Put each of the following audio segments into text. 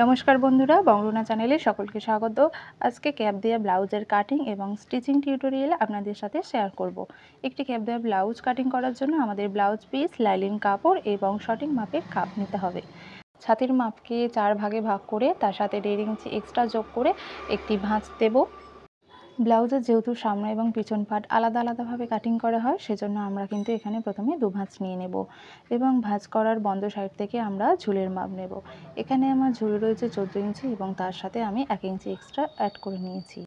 নমস্কার বন্ধুরা, বংরুনা চ্যানেলে সকলকে স্বাগত। আজকে ক্যাপ দেওয়া ব্লাউজের কাটিং এবং স্টিচিং টিউটোরিয়াল আপনাদের সাথে শেয়ার করব। একটি ক্যাপ দেওয়া ব্লাউজ কাটিং করার জন্য আমাদের ব্লাউজ পিস, লাইলিন কাপড় এবং সঠিক মাপের কাপ নিতে হবে। ছাতির মাপকে 4 ভাগে ভাগ করে তার সাথে 1.5 ইঞ্চি এক্সট্রা যোগ করে একটি ভাঁজ দেব। ব্লাউজের যেহেতু সামনে এবং পিছন পার্ট আলাদা আলাদাভাবে কাটিং করা হয়, সেজন্য আমরা কিন্তু এখানে প্রথমে 2 ভাঁজ নিয়ে নেব এবং ভাঁজ করার বন্ধ সাইড থেকে আমরা ঝুলের মাপ নেব। এখানে আমার ঝুল রয়েছে 14 ইঞ্চি এবং তার সাথে আমি 1 ইঞ্চি এক্সট্রা অ্যাড করে নিয়েছি।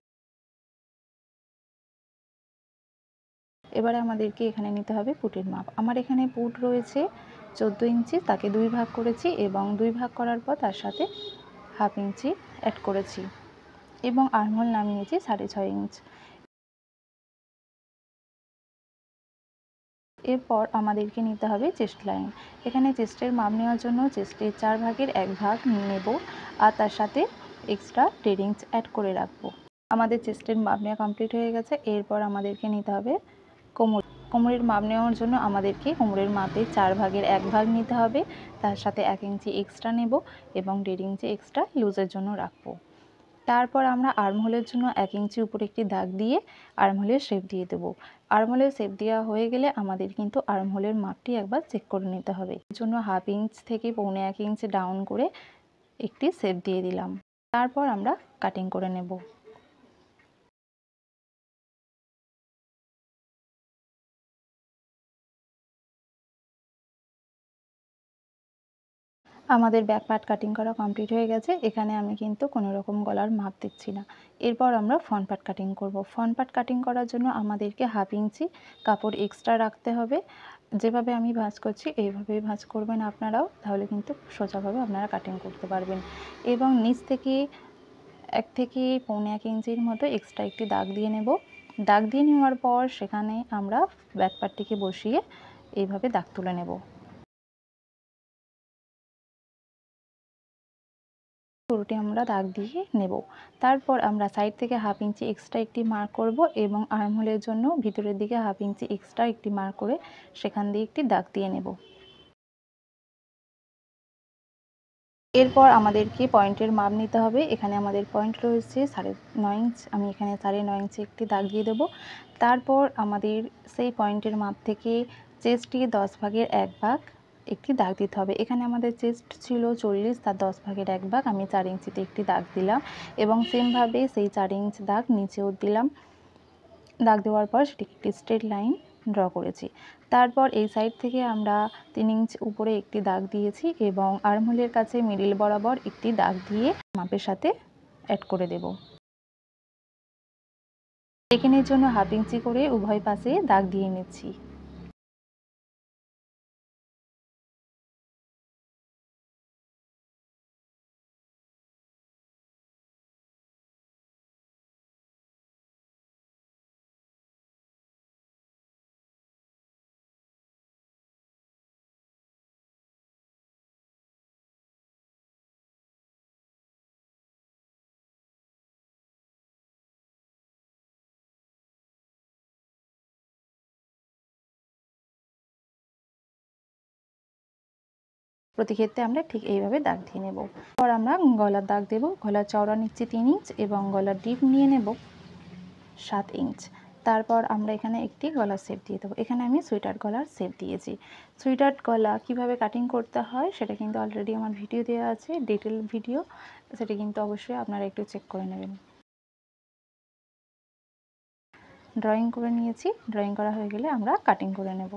এবারে আমাদেরকে এখানে নিতে হবে পুটের মাপ। আমার এখানে পুট রয়েছে 14 ইঞ্চি, তাকে 2 ভাগ করেছি এবং 2 ভাগ করার পর তার সাথে 1/2 ইঞ্চি অ্যাড করেছি এবং আর্মহোল নামিয়েছি 6.5 ইঞ্চ। এরপর আমাদেরকে নিতে হবে চেস্ট লাইন। এখানে চেস্টের মাপ নেওয়ার জন্য চেস্টের 4 ভাগের 1 ভাগ নেব আর তার সাথে এক্সট্রা 1.5 ইঞ্চ অ্যাড করে রাখবো। আমাদের চেস্টের মাপ নেওয়া কমপ্লিট হয়ে গেছে। এরপর আমাদেরকে নিতে হবে কোমরের মাপ নেওয়ার জন্য আমাদেরকে কোমরের মাপে 4 ভাগের 1 ভাগ নিতে হবে, তার সাথে 1 ইঞ্চি এক্সট্রা নেব এবং 1.5 ইঞ্চি এক্সট্রা লুজের জন্য রাখবো। তারপর আমরা আর্মহোলের জন্য 1 ইঞ্চি উপরে একটি দাগ দিয়ে আর্মহোলের শেপ দিয়ে দেব। আর্মহোলের শেপ দেওয়া হয়ে গেলে আমাদের কিন্তু আর্মহোলের মাপটি একবার চেক করে নিতে হবে। এর জন্য 1/2 ইঞ্চ থেকে 1.25 ইঞ্চি ডাউন করে একটি শেপ দিয়ে দিলাম। তারপর আমরা কাটিং করে নেব। আমাদের ব্যাক পার্ট কাটিং করা কমপ্লিট হয়ে গেছে। এখানে আমি কিন্তু কোনো রকম গলার মাপ দিচ্ছি না। এরপর আমরা ফ্রন্ট পার্ট কাটিং করব। ফ্রন্ট পার্ট কাটিং করার জন্য আমাদেরকে 1/2 ইঞ্চি কাপড় এক্সট্রা রাখতে হবে। যেভাবে আমি ভাঁজ করছি এইভাবেই ভাঁজ করবেন আপনারাও, তাহলে কিন্তু সোজাভাবে আপনারা কাটিং করতে পারবেন। এবং নিচ থেকে 1 থেকে 1.25 ইঞ্চির মতো এক্সট্রা একটি দাগ দিয়ে নেব। দাগ দিয়ে নেওয়ার পর সেখানে আমরা ব্যাক পার্টটিকে বসিয়ে এইভাবে দাগ তুলে নেব। পুরোটি আমরা দাগ দিয়ে নেব। তারপর আমরা সাইড থেকে 1/2 ইঞ্চি এক্সট্রা একটি মার্ক করব এবং আর্মহোলের জন্য ভিতরের দিকে 1/2 ইঞ্চি এক্সট্রা একটি মার্ক করে সেখান দিয়ে একটি দাগ দিয়ে নেব। এরপর আমাদেরকে পয়েন্টের মাপ নিতে হবে। এখানে আমাদের পয়েন্ট রয়েছে 9.5 ইঞ্চ। আমি এখানে 9.5 ইঞ্চি একটি দাগ দিয়ে দেব। তারপর আমাদের সেই পয়েন্টের মাপ থেকে চেস্টটি 10 ভাগের 1 ভাগ একটি দাগ দিতে হবে। এখানে আমাদের চেস্ট ছিল 40, তার 10 ভাগের 1 ভাগ আমি 4 ইঞ্চিতে একটি দাগ দিলাম এবং সেমভাবে সেই 4 ইঞ্চ দাগ নিচেও দিলাম। দাগ দেওয়ার পর সেটিকে একটি স্ট্রেট লাইন ড্র করেছি। তারপর এই সাইড থেকে আমরা 3 ইঞ্চ উপরে একটি দাগ দিয়েছি এবং আর্মহোলের কাছে মিডিল বরাবর একটি দাগ দিয়ে মাপের সাথে অ্যাড করে দেব। এখানের জন্য 1/2 ইঞ্চি করে উভয় পাশে দাগ দিয়ে নিচ্ছি। প্রতি ক্ষেত্রে আমরা ঠিক এইভাবে দাগ দিয়ে নেব। পর আমরা গলার দাগ দেব। গলার চওড়া নিচ্ছি 3 ইঞ্চ এবং গলার ডিপ নিয়ে নেব 7 ইঞ্চ। তারপর আমরা এখানে একটি গলার শেপ দিয়ে দেবো। এখানে আমি সুইটার গলার শেপ দিয়েছি। সুইটার গলা কিভাবে কাটিং করতে হয় সেটা কিন্তু অলরেডি আমার ভিডিও দেওয়া আছে, ডিটেল ভিডিও। সেটা কিন্তু অবশ্যই আপনারা একটু চেক করে নেবেন। ড্রয়িং করে নিয়েছি। ড্রয়িং করা হয়ে গেলে আমরা কাটিং করে নেব।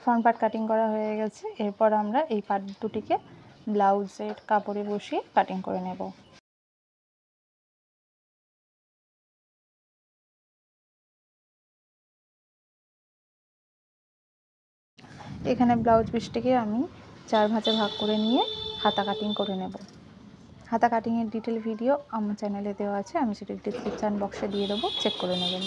ফ্রন্ট পার্ট কাটিং করা হয়ে গেছে। এরপর আমরা এই পার্ট দুটিকে ব্লাউজের কাপড়ে বসিয়ে কাটিং করে নেব। এখানে ব্লাউজ পিসটিকে আমি 4 ভাঁজে ভাগ করে নিয়ে হাতা কাটিং করে নেব। হাতা কাটিংয়ের ডিটেল ভিডিও আমার চ্যানেলে দেওয়া আছে, আমি সেটা ডিসক্রিপশান বক্সে দিয়ে দেবো, চেক করে নেবেন।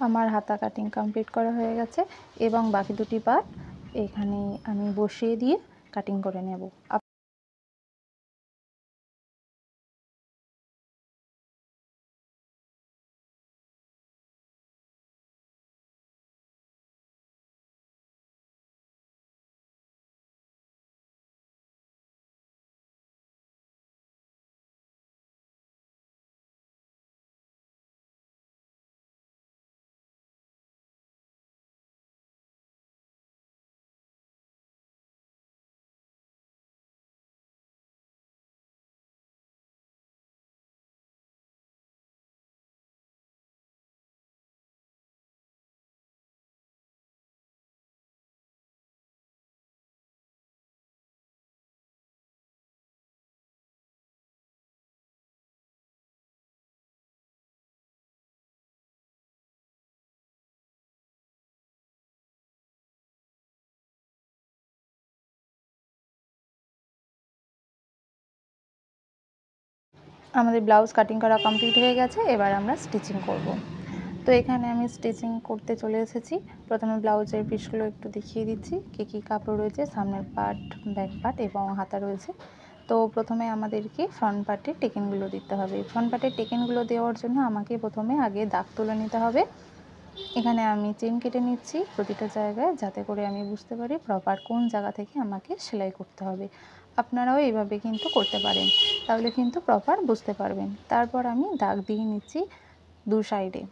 আমার হাতা কাটিং কমপ্লিট করা হয়ে গেছে এবং বাকি দুটি পার্ট এখানে আমি বসিয়ে দিয়ে কাটিং করে নেব। আমাদের ব্লাউজ কাটিং করা কমপ্লিট হয়ে গেছে, এবার আমরা স্টিচিং করব। তো এখানে আমি স্টিচিং করতে চলে এসেছি। প্রথমে ব্লাউজের পিসগুলো একটু দেখিয়ে দিচ্ছি, কী কাপড় রয়েছে, সামনের পার্ট, ব্যাক পার্ট এবং হাতা রয়েছে। তো প্রথমে আমাদেরকে ফ্রন্ট পার্টের টেকেনগুলো দিতে হবে। ফ্রন্ট পার্টের টেকেনগুলো দেওয়ার জন্য আমাকে প্রথমে আগে দাগ তুলে নিতে হবে। এখানে আমি চেন কেটে নিচ্ছি প্রতিটা জায়গায়, যাতে করে আমি বুঝতে পারি প্রপার কোন জায়গা থেকে আমাকে সেলাই করতে হবে। আপনারাও এইভাবে কিন্তু করতে পারেন, তাহলে কিন্তু প্রপার বুঝতে পারবেন। তারপর আমি দাগ দিয়ে নিচ্ছি দু সাইডে।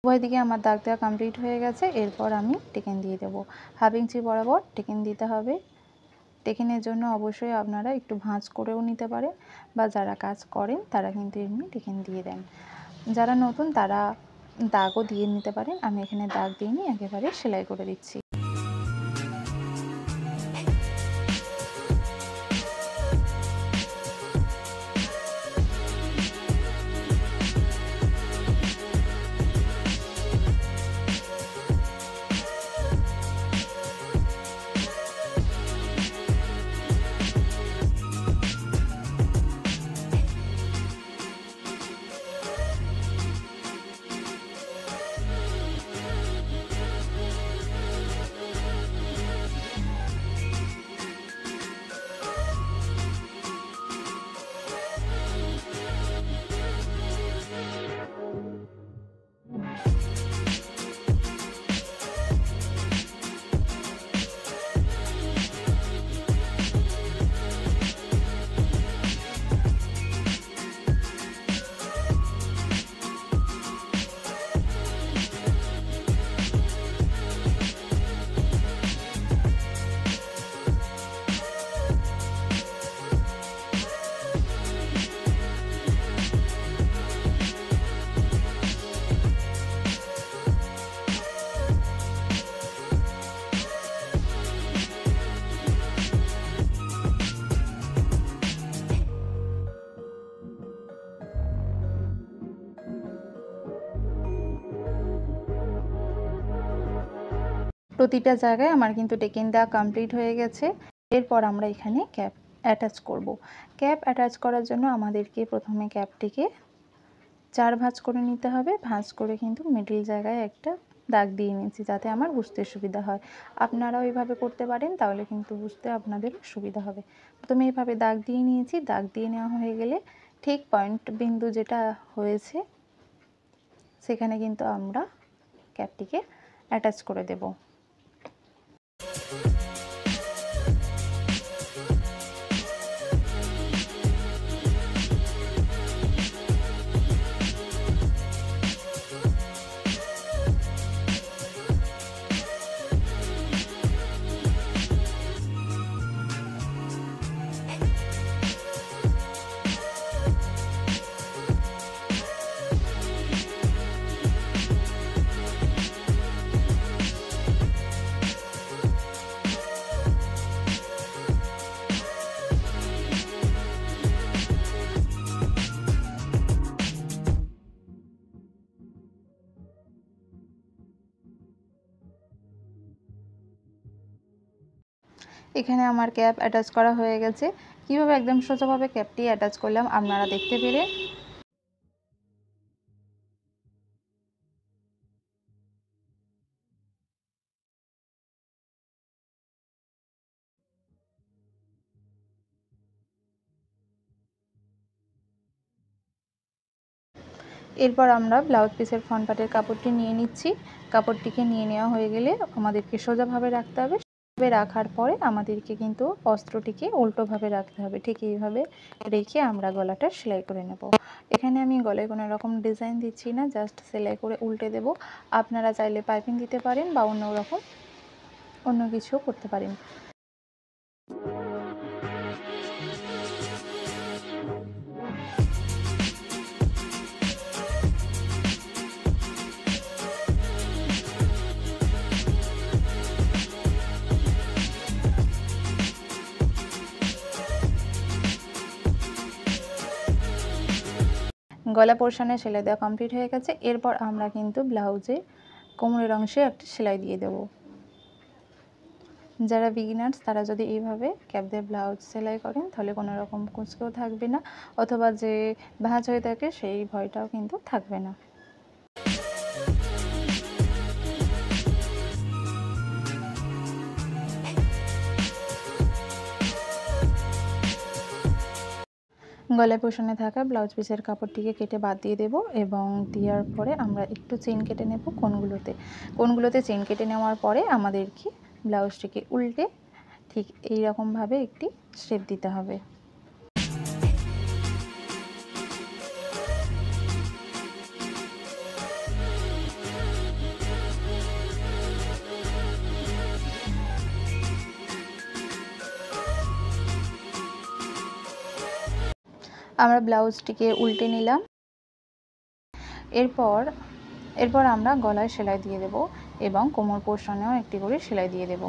উভয় দিকে আমার দাগ দেওয়া কমপ্লিট হয়ে গেছে। এরপর আমি টেকেন দিয়ে দেব। 1/2 ইঞ্চি বরাবর টেকেন দিতে হবে। টেকেনের জন্য অবশ্যই আপনারা একটু ভাঁজ করেও নিতে পারেন, বা যারা কাজ করেন তারা কিন্তু এমনি টেকেন দিয়ে দেন। যারা নতুন তারা দাগও দিয়ে নিতে পারেন। আমি এখানে দাগ দিইনি, একেবারে সেলাই করে দিচ্ছি। প্রতিটা জায়গায় আমার কিন্তু টেকেন দেওয়া কমপ্লিট হয়ে গেছে। এরপর আমরা এখানে ক্যাপ অ্যাটাচ করব। ক্যাপ অ্যাটাচ করার জন্য আমাদেরকে প্রথমে ক্যাপটিকে 4 ভাঁজ করে নিতে হবে। ভাঁজ করে কিন্তু মিডল জায়গায় একটা দাগ দিয়ে নিচ্ছি, যাতে আমার বুঝতে সুবিধা হয়। আপনারাও এইভাবে করতে পারেন, তাহলে কিন্তু বুঝতে আপনাদের সুবিধা হবে। প্রথমে এইভাবে দাগ দিয়ে নিয়েছি। দাগ দিয়ে নেওয়া হয়ে গেলে ঠিক পয়েন্ট বিন্দু যেটা হয়েছে সেখানে কিন্তু আমরা ক্যাপটিকে অ্যাটাচ করে দেব। এখানে আমার ক্যাপ অ্যাটাচ করা হয়ে গেছে। কিভাবে একদম সোজাভাবে ক্যাপটি অ্যাটাচ করলাম আপনারা দেখতে পেলে এরপর আমরা ব্লাউজ পিসের ফ্রন্ট পার্টের কাপড়টি নিয়ে নিচ্ছি। কাপড়টিকে নিয়ে নেওয়া হয়ে গেলে আমাদেরকে সোজাভাবে রাখতে হবে। রাখার পরে আমাদেরকে কিন্তু অস্ত্রটিকে উল্টোভাবে রাখতে হবে। ঠিক এইভাবে রেখে আমরা গলাটা সেলাই করে নেব। এখানে আমি গলায় কোনো রকম ডিজাইন দিচ্ছি না, জাস্ট সেলাই করে উল্টে দেব। আপনারা চাইলে পাইপিং দিতে পারেন বা অন্য কিছুও করতে পারেন। গলা পোর্শনে সেলাই দেওয়া কমপ্লিট হয়ে গেছে। এরপর আমরা কিন্তু ব্লাউজে কোমরের অংশে একটা সেলাই দিয়ে দেব। যারা বিগিনার্স তারা যদি এইভাবে ক্যাপ দিয়ে ব্লাউজ সেলাই করেন তাহলে কোনো রকম কুঁচকেও থাকবে না, অথবা যে ভাঁজ হয়ে থাকে সেই ভয়টাও কিন্তু থাকবে না। গলায় পোর্শনে থাকা ব্লাউজ পিসের কাপড়টিকে কেটে বাদ দিয়ে দেব এবং দেওয়ার পরে আমরা একটু চেইন কেটে নেব কোণগুলোতে চেইন কেটে নেওয়ার পরে আমাদেরকে ব্লাউজটিকে উল্টে ঠিক এই রকমভাবে একটি শেপ দিতে হবে। আমরা ব্লাউজটিকে উল্টে নিলাম। এরপর আমরা গলায় সেলাই দিয়ে দেব এবং কোমর পোর্শনেও একটি করে সেলাই দিয়ে দেব।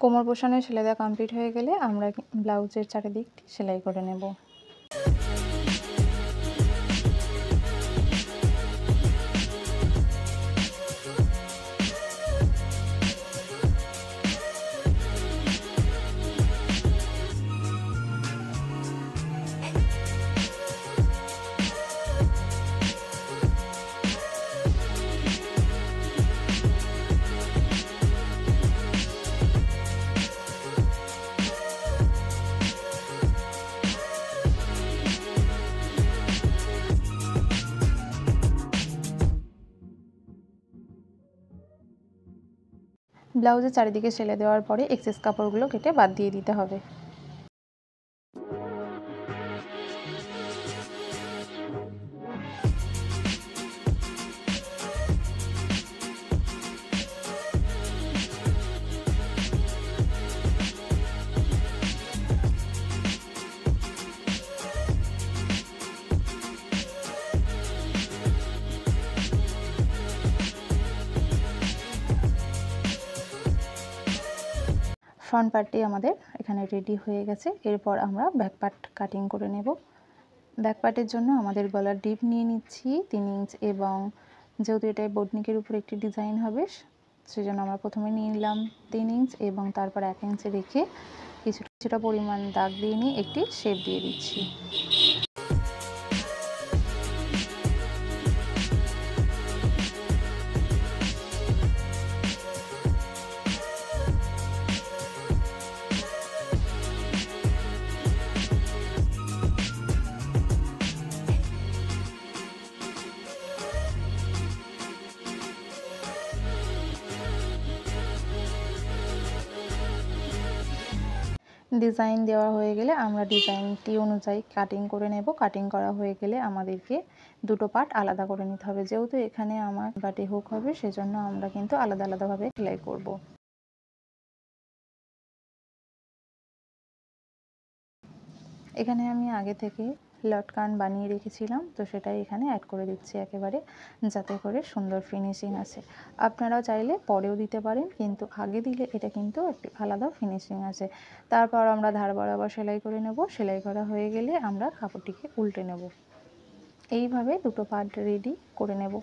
কোমর পোর্শনে সেলাই দেওয়া কমপ্লিট হয়ে গেলে আমরা ব্লাউজের চারিদিকটি সেলাই করে নেব। ব্লাউজের চারিদিকে সেলাই দেওয়ার পরে এক্সেস কাপড়গুলো কেটে বাদ দিয়ে দিতে হবে। ফ্রন্ট পার্টটি আমাদের এখানে রেডি হয়ে গেছে। এরপর আমরা ব্যাক পার্ট কাটিং করে নেব। ব্যাক পার্টের জন্য আমাদের গলার ডিপ নিয়ে নিচ্ছি 3 ইঞ্চ, এবং যেহেতু এটা বোটনিকের উপর একটি ডিজাইন হবে সেজন্য আমরা প্রথমে নিয়ে নিলাম 3 ইঞ্চ এবং তারপর 1 ইঞ্চ রেখে কিছুটা পরিমাণ দাগ দিয়ে নিয়ে একটি শেপ দিয়ে দিচ্ছি। ডিজাইন দেওয়া হয়ে গেলে আমরা ডিজাইনটি অনুযায়ী কাটিং করে নেব। কাটিং করা হয়ে গেলে আমাদেরকে দুটো পার্ট আলাদা করে নিতে হবে। যেহেতু এখানে আমার বাটি হুক হবে সেজন্য আমরা কিন্তু আলাদা আলাদাভাবে সেলাই করব। এখানে আমি আগে থেকে লটকান বানিয়ে রেখেছিলাম, তো সেটাই এখানে অ্যাড করে দিচ্ছি একেবারে, যাতে করে সুন্দর ফিনিশিং আসে। আপনারাও চাইলে পরেও দিতে পারেন, কিন্তু আগে দিলে এটা কিন্তু একটু আলাদা ফিনিশিং আসে। তারপর আমরা ধার বরাবর সেলাই করে নেব। সেলাই করা হয়ে গেলে আমরা কাপড়টিকে উল্টে নেব। এইভাবে দুটো পার্ট রেডি করে নেব।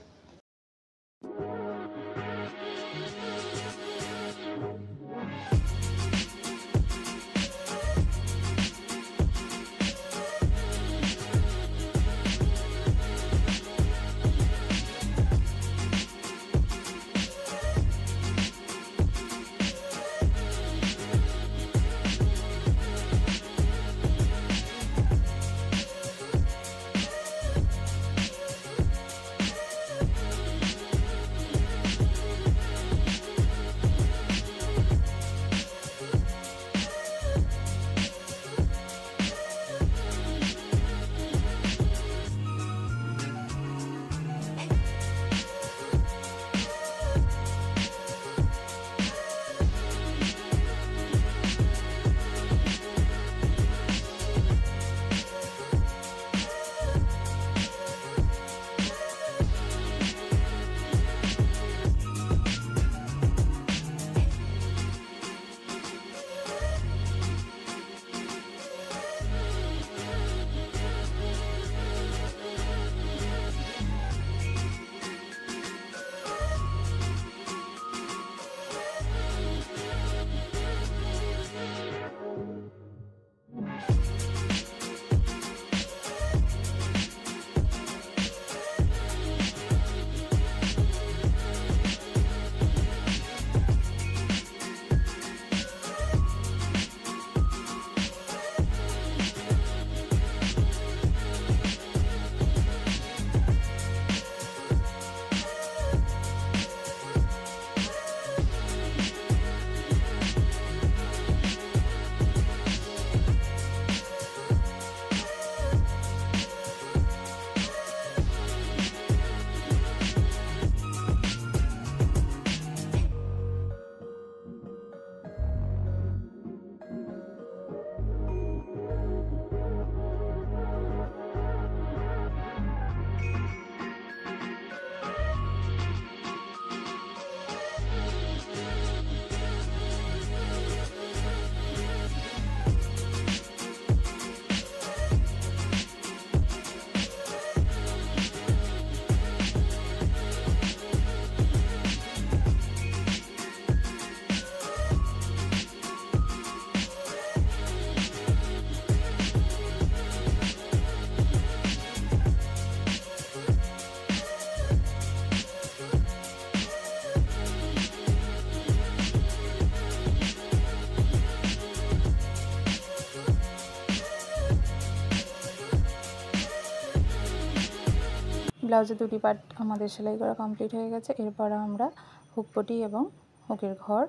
ব্লাউজের দুটি পার্ট আমাদের সেলাই করা কমপ্লিট হয়ে গেছে। এরপর আমরা হুক পটি এবং হুকের ঘর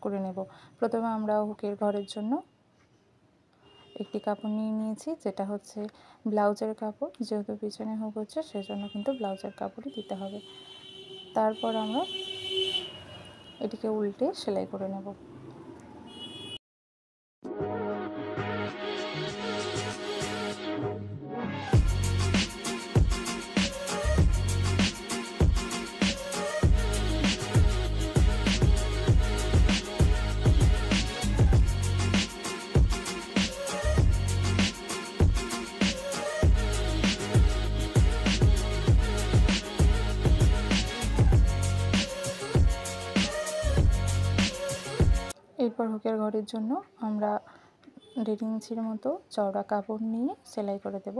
করে নেব। প্রথমে আমরা হুকের ঘরের জন্য একটি কাপড় নিয়ে নিয়েছি, যেটা হচ্ছে ব্লাউজের কাপড়। যেহেতু পিছনে হুক হচ্ছে সেজন্য কিন্তু ব্লাউজের কাপড়ই দিতে হবে। তারপর আমরা এটিকে উল্টে সেলাই করে নেব। এরপর হুকের ঘরের জন্য আমরা 1.5 ইঞ্চির মতো চওড়া কাপড় নিয়ে সেলাই করে দেব।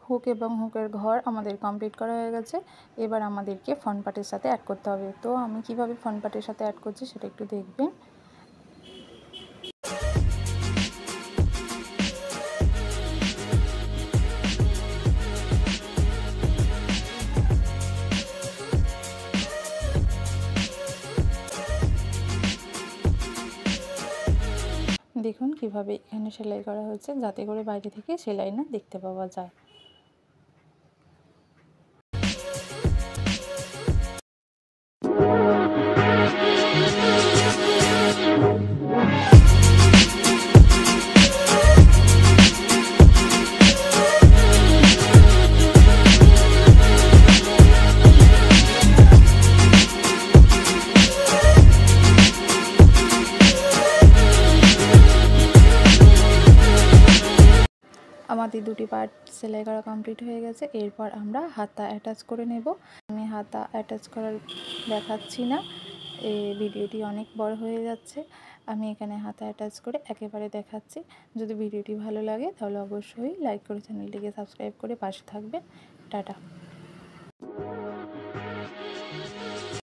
হুক এবং হুকের ঘর আমাদের কমপ্লিট করা হয়ে গেছে। এবার আমাদেরকে ফ্রন্ট পার্টের সাথে অ্যাড করতে হবে। তো আমি কিভাবে ফ্রন্ট পার্টের সাথে অ্যাড করছি সেটা একটু দেখবেন। দেখুন কিভাবে এখানে সেলাই করা হচ্ছে, যাতে করে বাইরে থেকে সেলাই না দেখতে পাওয়া যায়। আমাদের দুটি পার্ট সেলাই করা কমপ্লিট হয়ে গেছে। এরপর আমরা হাতা অ্যাটাচ করে নেব। আমি হাতা অ্যাটাচ করার দেখাচ্ছি না, এই ভিডিওটি অনেক বড় হয়ে যাচ্ছে। আমি এখানে হাতা অ্যাটাচ করে একেবারে দেখাচ্ছি। যদি ভিডিওটি ভালো লাগে তাহলে অবশ্যই লাইক করে চ্যানেলটিকে সাবস্ক্রাইব করে পাশে থাকবেন। টাটা।